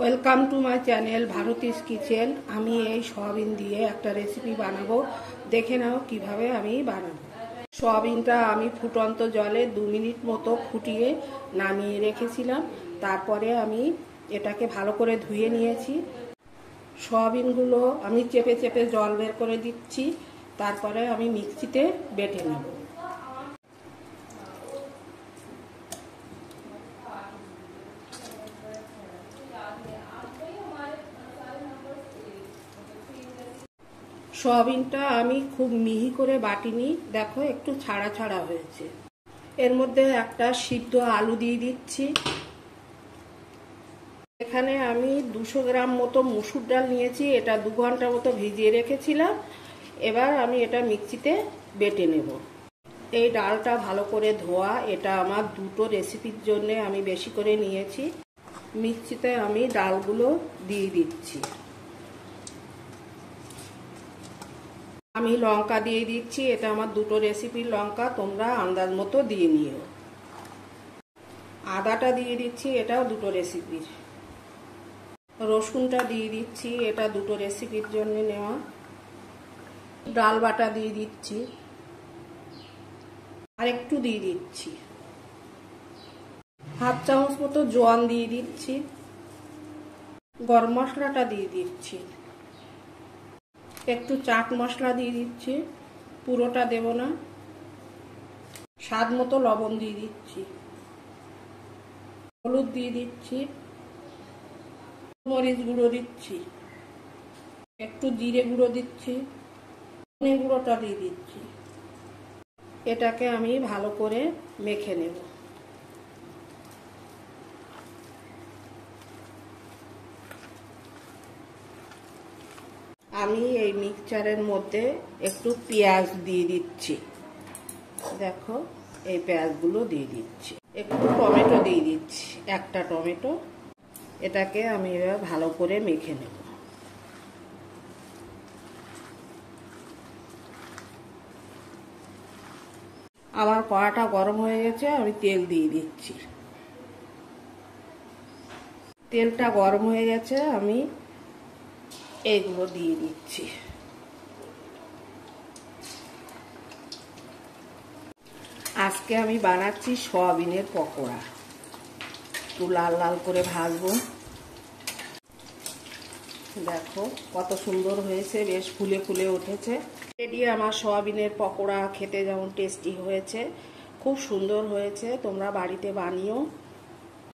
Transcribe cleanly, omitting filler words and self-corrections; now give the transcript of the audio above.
Welcome to my channel Bharati's kitchen. আমি এই soybean দিয়ে একটা রেসিপি বানাবো, দেখে নাও কিভাবে আমি বানাবো। সয়াবিনটা আমি ফুটন্ত জলে 2 মিনিট মতো ফুটিয়ে নামিয়ে রেখেছিলাম। তারপরে আমি এটাকে ভালো করে ধুয়ে নিয়েছি। সয়াবিনগুলো আমি চেপে চেপে জল বের করে দিচ্ছি, তারপরে আমি মিক্সিতে বেটে নেব। সয়াবিনটা আমি খুব মিহি করে বাটিনি, দেখো একটু ছাড়া ছাড়া হয়েছে। এর মধ্যে একটা সিদ্ধ আলু দিয়ে দিচ্ছি। এখানে আমি 200 গ্রাম মতো মসুর ডাল নিয়েছি, এটা 2 ঘন্টা মতো ভিজিয়ে রেখেছিলাম। এবার আমি এটা মিক্সিতে বেটে নেব। এই ডালটা ভালো করে ধোয়া, এটা আমার দুটো রেসিপির জন্য আমি বেশি করে নিয়েছি। মিক্সিতে আমি ডালগুলো দিয়ে দিচ্ছি। আমি লঙ্কা দিয়ে দিচ্ছি, এটা আমার দুটো রেসিপির লঙ্কা, তোমরা আন্দাজ মতো দিয়ে নিও। আদাটা দিয়ে দিচ্ছি, এটাও দুটো রেসিপির। রসুনটা দিয়ে দিচ্ছি, এটা দুটো রেসিপির জন্য নেওয়া। ডাল বাটা দিয়ে দিচ্ছি, আর একটু দিয়ে দিচ্ছি। হাফ চামচ মতো জোয়ান দিয়ে দিচ্ছি। গরম মশলাটা দিয়ে দিচ্ছি। একটু চাট মশলা দিয়ে দিচ্ছি, পুরোটা দেব না। স্বাদ মতো লবণ দিয়ে দিচ্ছি। হলুদ দিয়ে দিচ্ছি। মরিচ গুঁড়ো দিচ্ছি। একটু জিরে গুঁড়ো দিচ্ছি। ধনে গুঁড়োটা দিয়ে দিচ্ছি। এটাকে আমি ভালো করে মেখে নেব। আমি এই মিক্সচারের মধ্যে একটু পেঁয়াজ দিয়ে দিচ্ছি, দেখো এই পেঁয়াজগুলো দিয়ে দিচ্ছি। একটু টমেটো দিয়ে দিচ্ছি, একটা টমেটো। এটাকে আমি এবার ভালো করে মেখে নেব। আমার কড়াটা গরম হয়ে গেছে, আমি তেল দিয়ে দিচ্ছি। তেলটা গরম হয়ে গেছে, আমি এগুলো দিয়ে দিচ্ছি। আজকে আমি বানাচ্ছি সয়াবিনের পকোড়া, একটু লাল লাল করে ভাজবো। দেখো কত সুন্দর হয়েছে, বেশ ফুলে ফুলে উঠেছে। রেডি আমার সয়াবিনের পকোড়া, খেতে যেমন টেস্টি হয়েছে, খুব সুন্দর হয়েছে। তোমরা বাড়িতে বানিও।